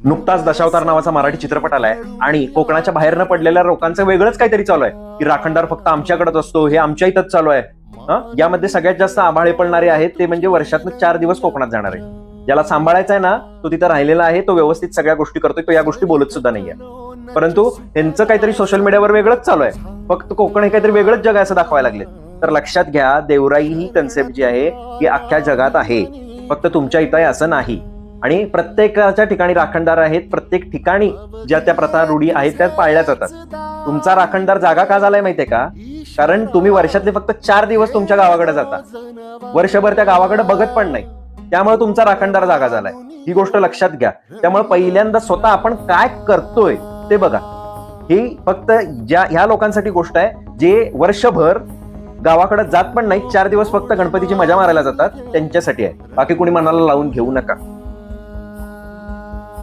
नुकताच दशावतार नावाचा मराठी चित्रपट आलाय आणि कोकणाच्या बाहेर न पडलेल्या लोकांचं वेगळंच काहीतरी चालू आहे की राखणदार फक्त आमच्याकडेच असतो, हे आमच्या इथंच चालू आहे. यामध्ये सगळ्यात जास्त आभाळे पडणारे आहेत ते म्हणजे वर्षातनं 4 दिवस कोकणात जाणार आहे. ज्याला सांभाळायचा आहे ना, तो तिथं राहिलेला आहे, तो व्यवस्थित सगळ्या गोष्टी करतोय, तो या गोष्टी बोलत सुद्धा नाहीये. परंतु यांचं काहीतरी सोशल मीडियावर वेगळंच चालू आहे, फक्त कोकण हे काहीतरी वेगळंच जग आहे असं दाखवायला लागले. तर लक्षात घ्या, देवराई ही कन्सेप्ट जी आहे ती अख्ख्या जगात आहे, फक्त तुमच्या इथं आहे असं नाही. आणि प्रत्येकाच्या ठिकाणी राखणदार आहेत, प्रत्येक ठिकाणी ज्या त्या प्रथा रूढी आहेत त्या पाळल्या जातात. तुमचा राखणदार जागा का झालाय माहितीये का? कारण तुम्ही वर्षातले फक्त 4 दिवस तुमच्या गावाकडे जाता, वर्षभर त्या गावाकडे बघत पण नाही, त्यामुळे तुमचा राखणदार जागा झालाय. ही गोष्ट लक्षात घ्या. त्यामुळे पहिल्यांदा स्वतः आपण काय करतोय ते बघा. ही फक्त ह्या लोकांसाठी गोष्ट आहे जे वर्षभर गावाकडे जात पण नाही, 4 दिवस फक्त गणपतीची मजा मारायला जातात, त्यांच्यासाठी आहे. बाकी कोणी मनाला लावून घेऊ नका.